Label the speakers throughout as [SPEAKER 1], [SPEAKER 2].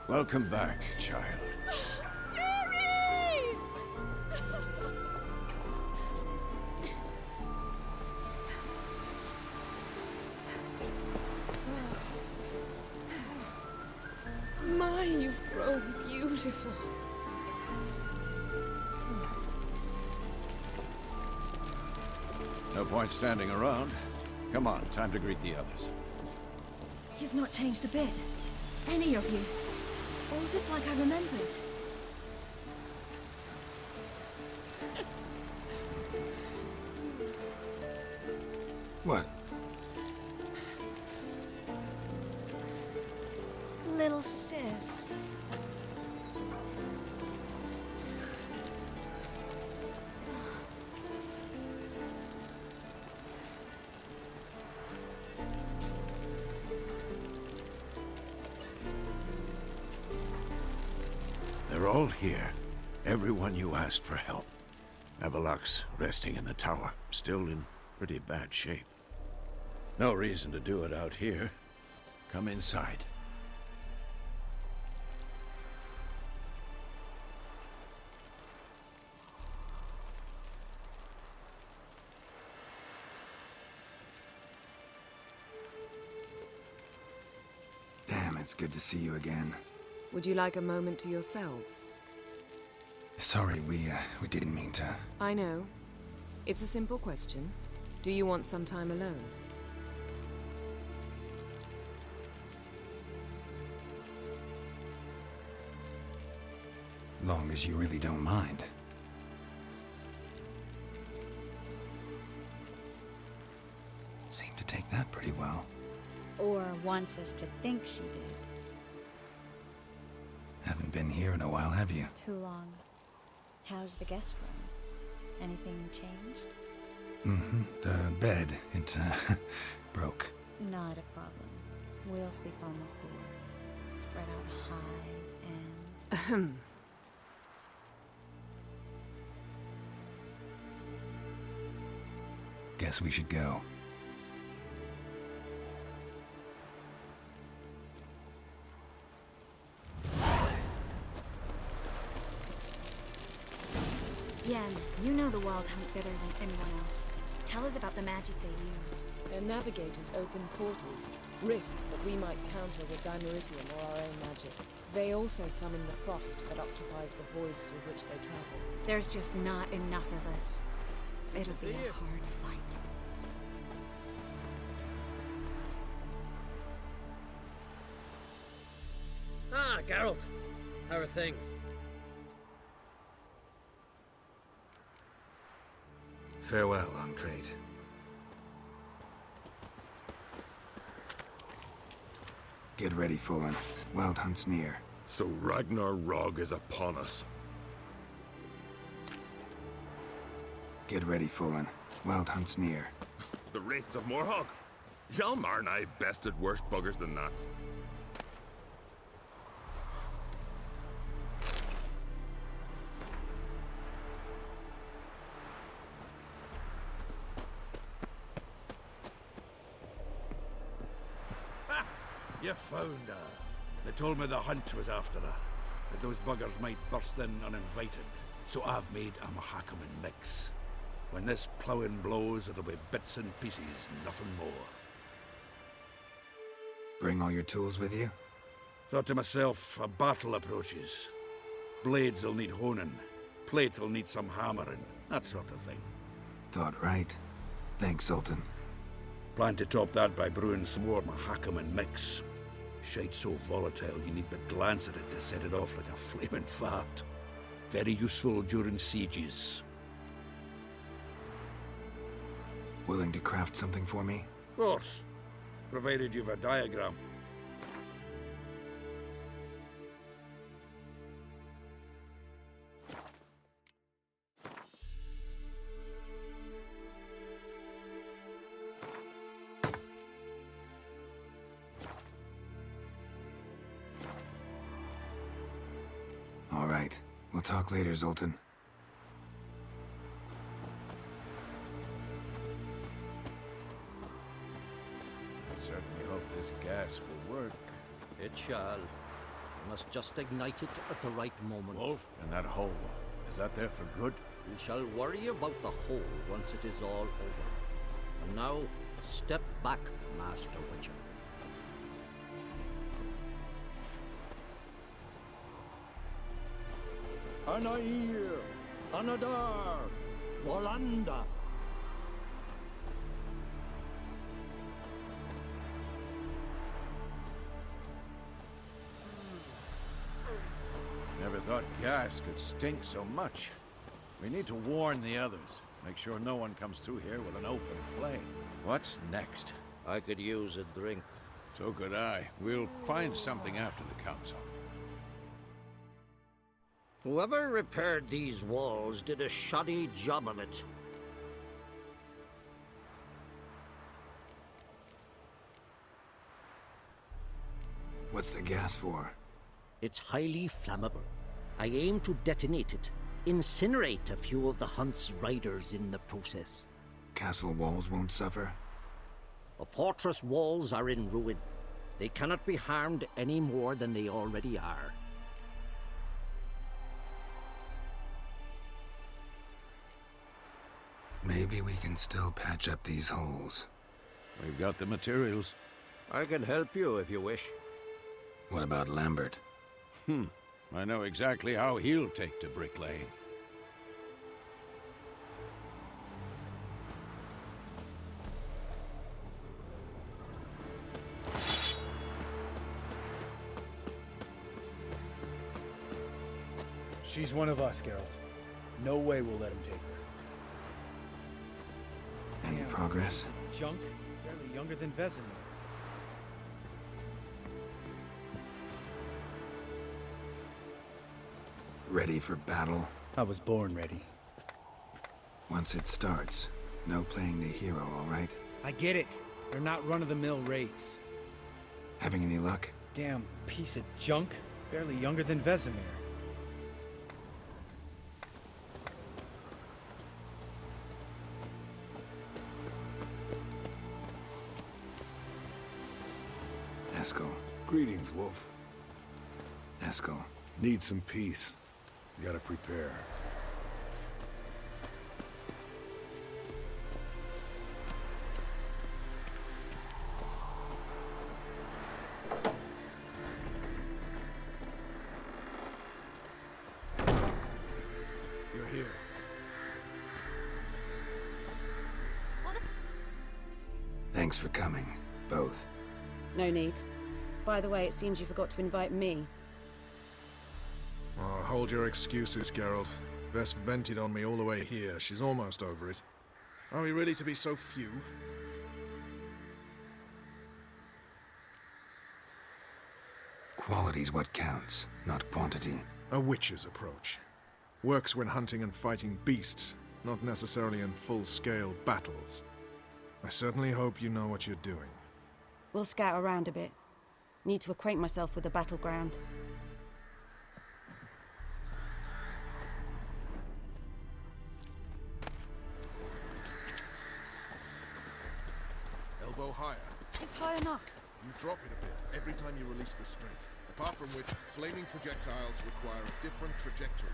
[SPEAKER 1] Welcome back, child.
[SPEAKER 2] Siri! My, you've grown beautiful.
[SPEAKER 1] No point standing around. Come on, time to greet the others.
[SPEAKER 3] You've not changed a bit. Any of you. All just like I remembered.
[SPEAKER 4] What?
[SPEAKER 2] Little sis.
[SPEAKER 1] They're all here. Everyone you asked for help. Avalok's resting in the tower, still in pretty bad shape. No reason to do it out here. Come inside.
[SPEAKER 4] Damn, it's good to see you again.
[SPEAKER 5] Would you like a moment to yourselves?
[SPEAKER 4] Sorry, we didn't mean to.
[SPEAKER 5] I know. It's a simple question. Do you want some time alone?
[SPEAKER 4] Long as you really don't mind. Seemed to take that pretty well.
[SPEAKER 6] Or wants us to think she did.
[SPEAKER 4] Haven't been here in a while, have you?
[SPEAKER 6] Too long. How's the guest room? Anything changed?
[SPEAKER 4] Mm-hmm. The bed, it, broke.
[SPEAKER 6] Not a problem. We'll sleep on the floor. Spread out high and...
[SPEAKER 4] Guess we should go.
[SPEAKER 3] Yen, you know the Wild Hunt better than anyone else. Tell us about the magic they use.
[SPEAKER 5] Their navigators open portals, rifts that we might counter with Dimeritium or our own magic. They also summon the frost that occupies the voids through which they travel.
[SPEAKER 3] There's just not enough of us. It'll be a hard fight.
[SPEAKER 7] Ah, Geralt. How are things?
[SPEAKER 4] Farewell, Uncrate. Get ready, Fullen. Wild Hunt's near.
[SPEAKER 8] So Ragnar Rog is upon us.
[SPEAKER 4] Get ready, Fullen. Wild Hunt's near.
[SPEAKER 8] The Wraiths of Morhog? Hjalmar and I've bested worse buggers than that.
[SPEAKER 9] You found her. They told me the hunt was after her, that those buggers might burst in uninvited. So I've made a Mahakaman mix. When this ploughing blows, it'll be bits and pieces, nothing more.
[SPEAKER 4] Bring all your tools with you?
[SPEAKER 9] Thought to myself, a battle approaches. Blades will need honing, plate will need some hammering, that sort of thing.
[SPEAKER 4] Thought right. Thanks, Sultan.
[SPEAKER 9] Plan to top that by brewing some more Mahakaman mix. Shite so volatile you need but glance at it to set it off like a flaming fart. Very useful during sieges.
[SPEAKER 4] Willing to craft something for me?
[SPEAKER 9] Of course, provided you've a diagram.
[SPEAKER 4] All right. We'll talk later, Zoltan.
[SPEAKER 1] I certainly hope this gas will work.
[SPEAKER 7] It shall. Must just ignite it at the right moment.
[SPEAKER 1] Wolf, and that hole. Is that there for good?
[SPEAKER 7] We shall worry about the hole once it is all over. And now, step back, Master Witcher.
[SPEAKER 10] Anair, Anadar, Volanda.
[SPEAKER 1] Never thought gas could stink so much. We need to warn the others. Make sure no one comes through here with an open flame. What's next?
[SPEAKER 7] I could use a drink.
[SPEAKER 1] So could I. We'll find something after the council.
[SPEAKER 7] Whoever repaired these walls did a shoddy job of it.
[SPEAKER 4] What's the gas for?
[SPEAKER 7] It's highly flammable. I aim to detonate it. Incinerate a few of the hunt's riders in the process.
[SPEAKER 4] Castle walls won't suffer?
[SPEAKER 7] The fortress walls are in ruin. They cannot be harmed any more than they already are.
[SPEAKER 4] Maybe we can still patch up these holes.
[SPEAKER 1] We've got the materials.
[SPEAKER 7] I can help you if you wish.
[SPEAKER 4] What about Lambert?
[SPEAKER 1] I know exactly how he'll take to bricklaying.
[SPEAKER 11] She's one of us, Geralt. No way we'll let him take her.
[SPEAKER 4] Any progress?
[SPEAKER 11] Junk, barely younger than Vesemir.
[SPEAKER 4] Ready for battle?
[SPEAKER 11] I was born ready.
[SPEAKER 4] Once it starts, no playing the hero, all right?
[SPEAKER 11] I get it. They're not run-of-the-mill raids.
[SPEAKER 4] Having any luck?
[SPEAKER 11] Damn piece of junk, barely younger than Vesemir.
[SPEAKER 4] Eskel.
[SPEAKER 12] Greetings, Wolf.
[SPEAKER 4] Eskel.
[SPEAKER 12] Need some peace. Gotta prepare.
[SPEAKER 11] You're here.
[SPEAKER 4] Thanks for coming, both.
[SPEAKER 5] No need. By the way, it seems you forgot to invite me.
[SPEAKER 13] Oh, hold your excuses, Geralt. Vess vented on me all the way here. She's almost over it. Are we really to be so few?
[SPEAKER 4] Quality's what counts, not quantity.
[SPEAKER 13] A witch's approach. Works when hunting and fighting beasts, not necessarily in full-scale battles. I certainly hope you know what you're doing.
[SPEAKER 5] We'll scout around a bit. Need to acquaint myself with the battleground.
[SPEAKER 13] Elbow higher.
[SPEAKER 5] It's high enough.
[SPEAKER 13] You drop it a bit every time you release the string. Apart from which, flaming projectiles require a different trajectory.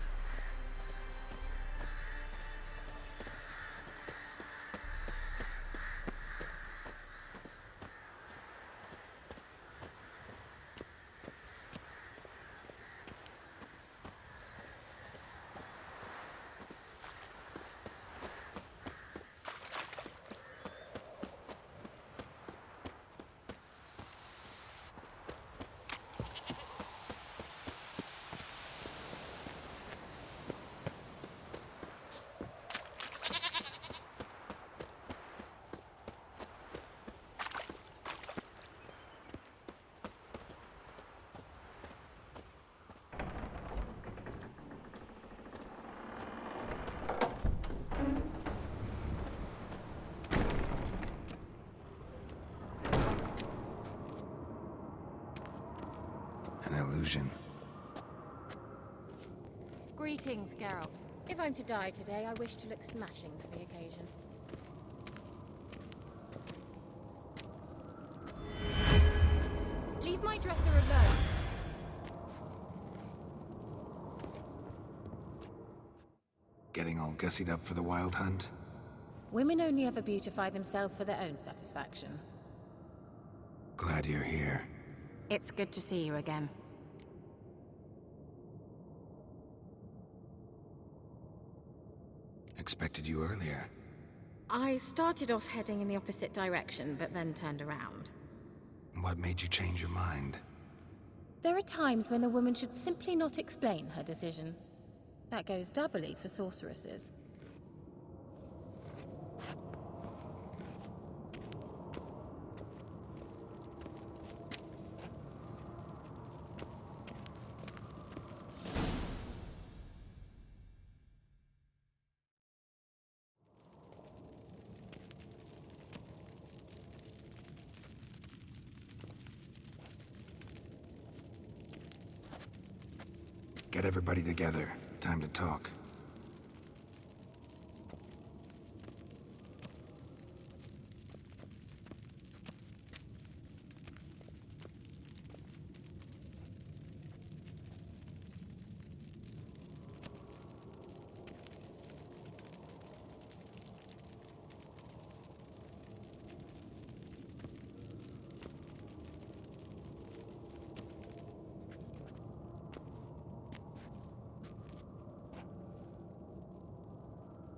[SPEAKER 4] An illusion.
[SPEAKER 3] Greetings, Geralt. If I'm to die today, I wish to look smashing for the occasion. Leave my dresser alone.
[SPEAKER 4] Getting all gussied up for the wild hunt?
[SPEAKER 14] Women only ever beautify themselves for their own satisfaction.
[SPEAKER 4] Glad you're here.
[SPEAKER 14] It's good to see you again.
[SPEAKER 4] Expected you earlier.
[SPEAKER 14] I started off heading in the opposite direction, but then turned around.
[SPEAKER 4] What made you change your mind?
[SPEAKER 14] There are times when a woman should simply not explain her decision. That goes doubly for sorceresses.
[SPEAKER 4] Get everybody together. Time to talk.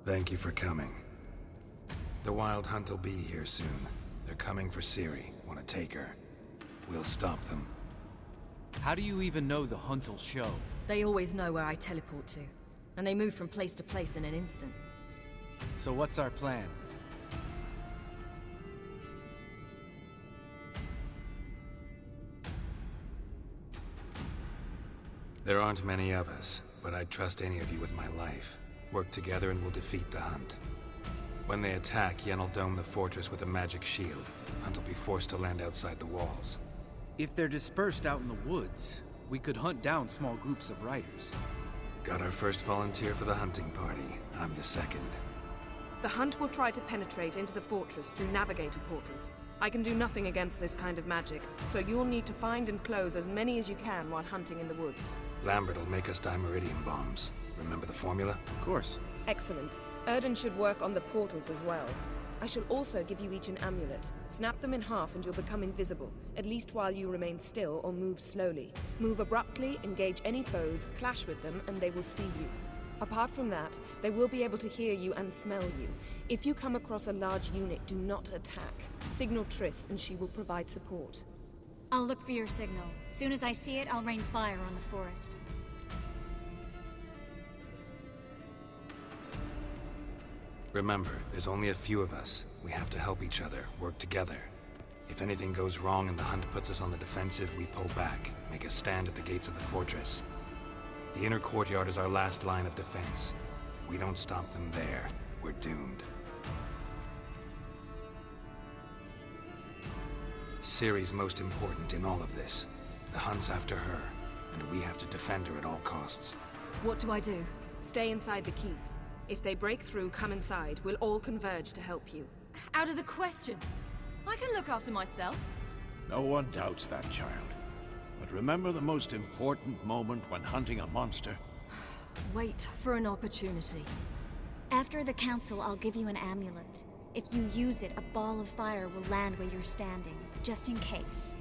[SPEAKER 4] Thank you for coming. The Wild Hunt will be here soon. They're coming for Ciri. Want to take her. We'll stop them.
[SPEAKER 11] How do you even know the hunt will show?
[SPEAKER 3] They always know where I teleport to. And they move from place to place in an instant.
[SPEAKER 11] So what's our plan?
[SPEAKER 4] There aren't many of us, but I'd trust any of you with my life. Work together and we'll defeat the Hunt. When they attack, Yen will dome the fortress with a magic shield. Hunt will be forced to land outside the walls.
[SPEAKER 11] If they're dispersed out in the woods, we could hunt down small groups of riders.
[SPEAKER 4] Got our first volunteer for the hunting party. I'm the second.
[SPEAKER 5] The Hunt will try to penetrate into the fortress through navigator portals. I can do nothing against this kind of magic, so you'll need to find and close as many as you can while hunting in the woods.
[SPEAKER 4] Lambert will make us dimeridium bombs. Remember the formula?
[SPEAKER 11] Of course.
[SPEAKER 5] Excellent. Erden should work on the portals as well. I shall also give you each an amulet. Snap them in half and you'll become invisible, at least while you remain still or move slowly. Move abruptly, engage any foes, clash with them, and they will see you. Apart from that, they will be able to hear you and smell you. If you come across a large unit, do not attack. Signal Triss and she will provide support.
[SPEAKER 6] I'll look for your signal. Soon as I see it, I'll rain fire on the forest.
[SPEAKER 4] Remember, there's only a few of us. We have to help each other, work together. If anything goes wrong and the Hunt puts us on the defensive, we pull back, make a stand at the gates of the fortress. The inner courtyard is our last line of defense. If we don't stop them there, we're doomed. Ciri's most important in all of this. The Hunt's after her, and we have to defend her at all costs.
[SPEAKER 3] What do I do?
[SPEAKER 5] Stay inside the keep. If they break through, come inside. We'll all converge to help you.
[SPEAKER 3] Out of the question. I can look after myself.
[SPEAKER 1] No one doubts that, child. But remember the most important moment when hunting a monster?
[SPEAKER 3] Wait for an opportunity.
[SPEAKER 6] After the council, I'll give you an amulet. If you use it, a ball of fire will land where you're standing, just in case.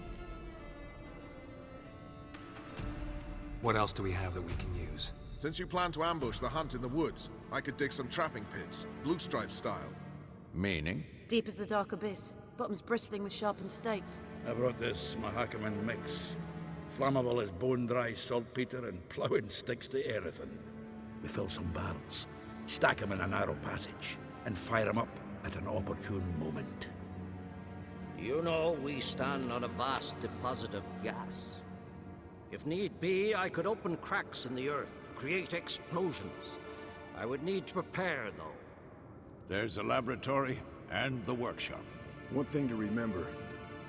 [SPEAKER 4] What else do we have that we can use?
[SPEAKER 13] Since you plan to ambush the Hunt in the woods, I could dig some trapping pits, blue stripe style.
[SPEAKER 1] Meaning?
[SPEAKER 15] Deep as the dark abyss, bottoms bristling with sharpened stakes.
[SPEAKER 9] I brought this Mahakaman mix. Flammable as bone-dry saltpeter and ploughing sticks to anything. We fill some barrels, stack them in a narrow passage, and fire them up at an opportune moment.
[SPEAKER 7] You know, we stand on a vast deposit of gas. If need be, I could open cracks in the earth, create explosions. I would need to prepare, though.
[SPEAKER 1] There's the laboratory and the workshop.
[SPEAKER 12] One thing to remember,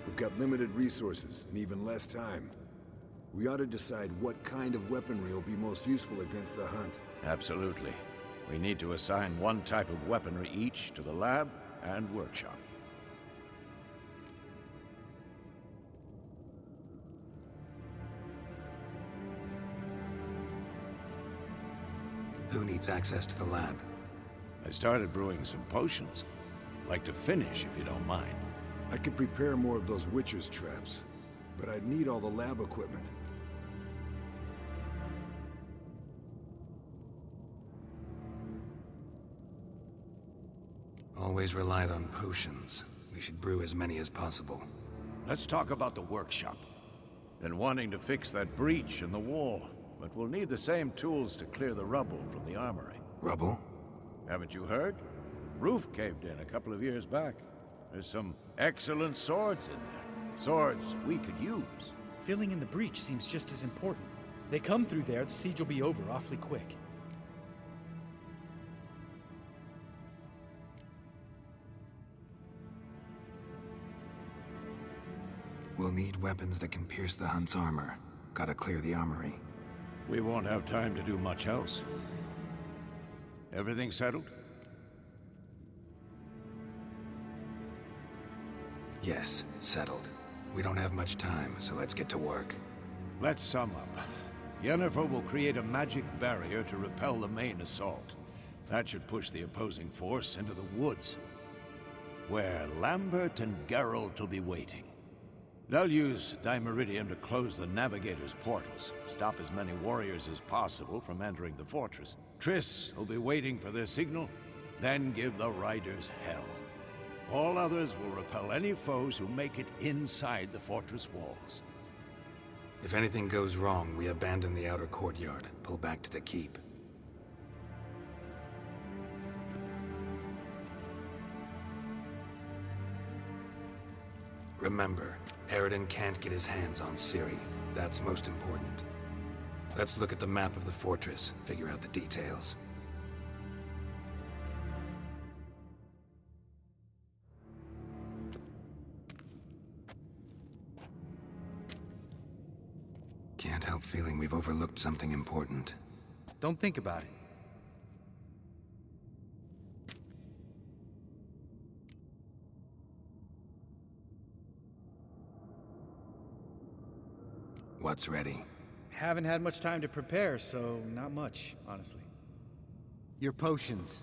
[SPEAKER 12] we've got limited resources and even less time. We ought to decide what kind of weaponry will be most useful against the Hunt.
[SPEAKER 1] Absolutely. We need to assign one type of weaponry each to the lab and workshop.
[SPEAKER 4] Who needs access to the lab?
[SPEAKER 1] I started brewing some potions. Like to finish, if you don't mind.
[SPEAKER 12] I could prepare more of those Witcher's traps, but I'd need all the lab equipment.
[SPEAKER 4] Always relied on potions. We should brew as many as possible.
[SPEAKER 1] Let's talk about the workshop. Been wanting to fix that breach in the wall, but we'll need the same tools to clear the rubble from the armory.
[SPEAKER 4] Rubble?
[SPEAKER 1] Haven't you heard? Roof caved in a couple of years back. There's some excellent swords in there. Swords we could use.
[SPEAKER 16] Filling in the breach seems just as important. They come through there, the siege will be over awfully quick.
[SPEAKER 4] We'll need weapons that can pierce the Hunt's armor. Gotta clear the armory.
[SPEAKER 1] We won't have time to do much else. Everything settled?
[SPEAKER 4] Yes, settled. We don't have much time, so let's get to work.
[SPEAKER 1] Let's sum up. Yennefer will create a magic barrier to repel the main assault. That should push the opposing force into the woods, where Lambert and Geralt will be waiting. They'll use Dimeridium to close the Navigator's portals, stop as many warriors as possible from entering the fortress. Triss will be waiting for their signal, then give the riders hell. All others will repel any foes who make it inside the fortress walls.
[SPEAKER 4] If anything goes wrong, we abandon the outer courtyard, pull back to the keep. Remember, Eridan can't get his hands on Ciri. That's most important. Let's look at the map of the fortress, figure out the details. Can't help feeling we've overlooked something important.
[SPEAKER 11] Don't think about it.
[SPEAKER 4] What's ready?
[SPEAKER 16] Haven't had much time to prepare, so not much, honestly.
[SPEAKER 11] Your potions.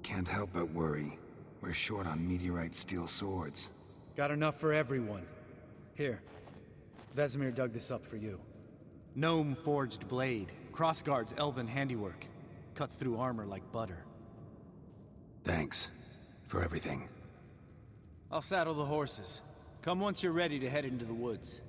[SPEAKER 4] Can't help but worry. We're short on meteorite steel swords.
[SPEAKER 16] Got enough for everyone. Here, Vesemir dug this up for you.
[SPEAKER 11] Gnome-forged blade. Crossguard's elven handiwork. Cuts through armor like butter.
[SPEAKER 4] Thanks. For everything.
[SPEAKER 11] I'll saddle the horses. Come once you're ready to head into the woods.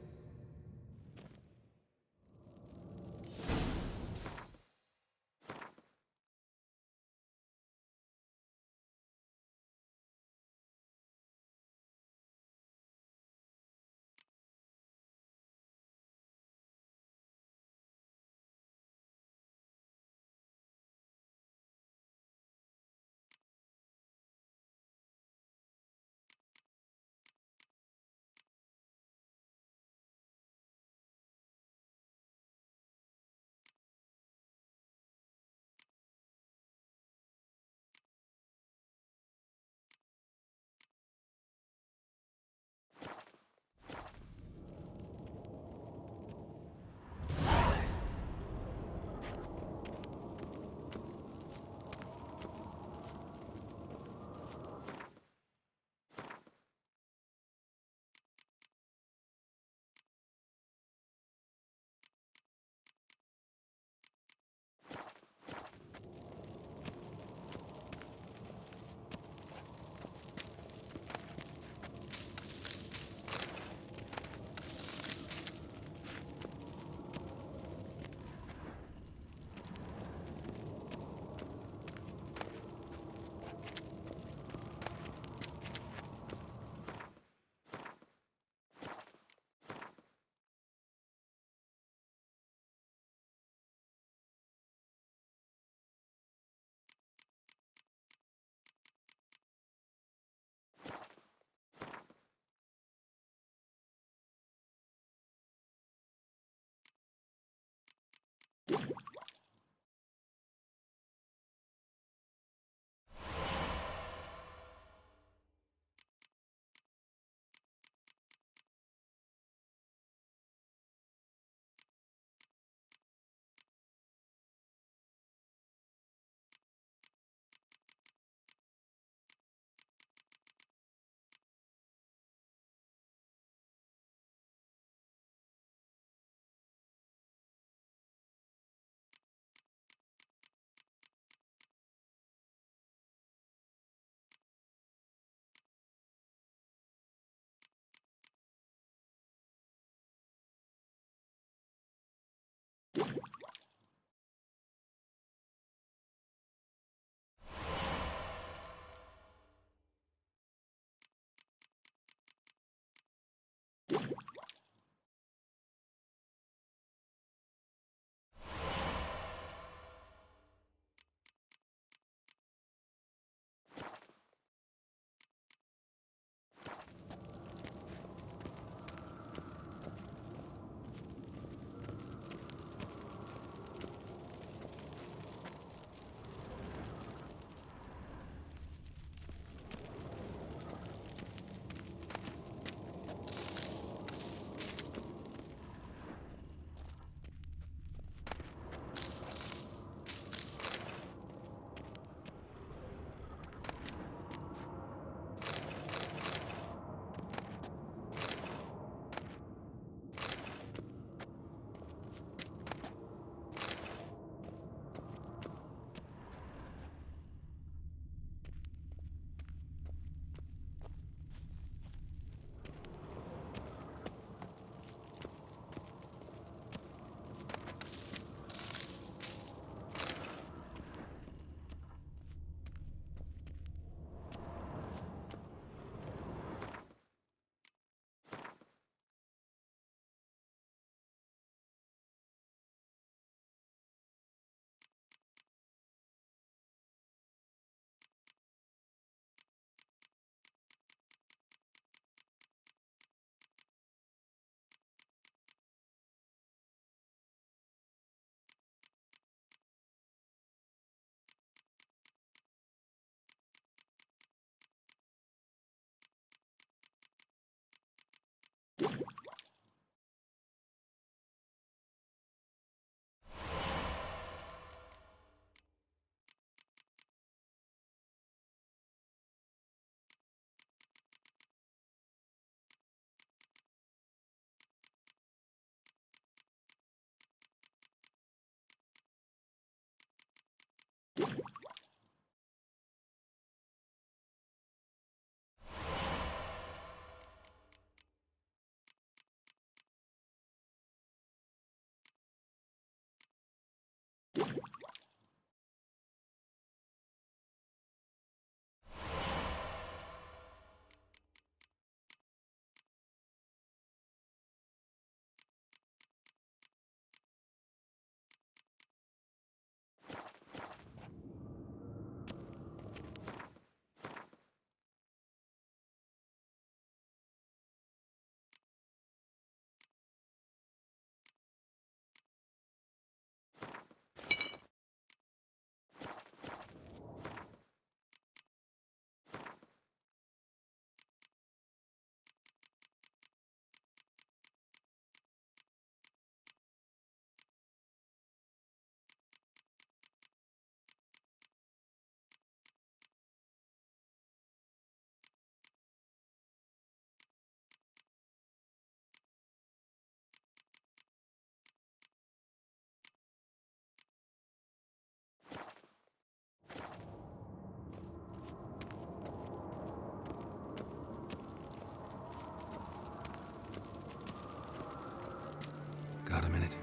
[SPEAKER 4] Got a minute?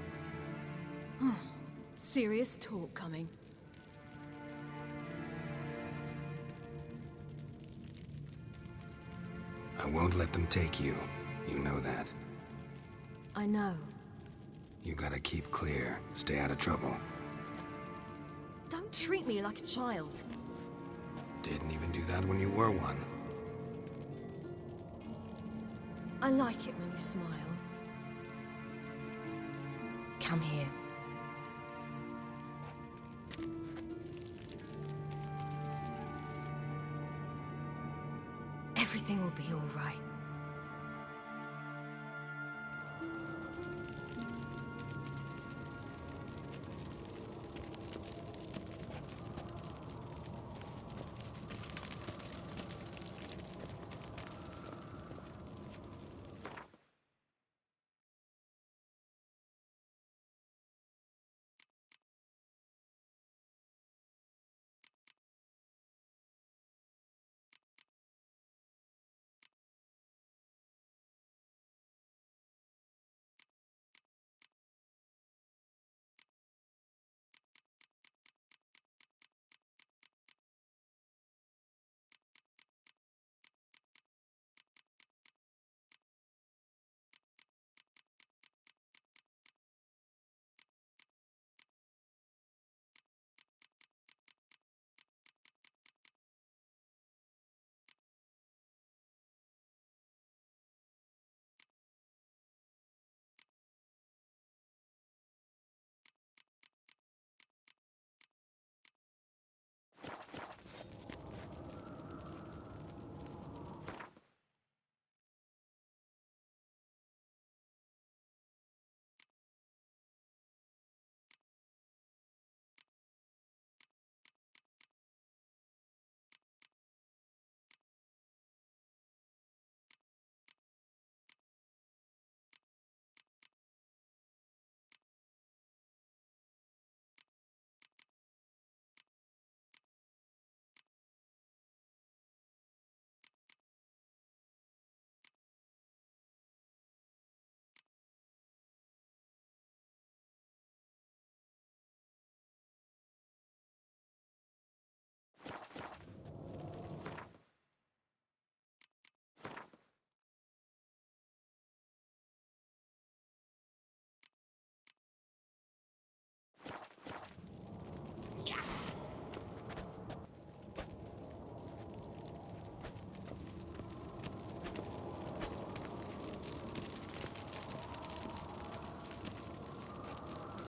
[SPEAKER 3] Serious talk coming.
[SPEAKER 4] I won't let them take you. You know that.
[SPEAKER 3] I know.
[SPEAKER 4] You gotta keep clear. Stay out of trouble.
[SPEAKER 3] Don't treat me like a child.
[SPEAKER 4] Didn't even do that when you were one.
[SPEAKER 3] I like it when you smile. Come here. Everything will be all right.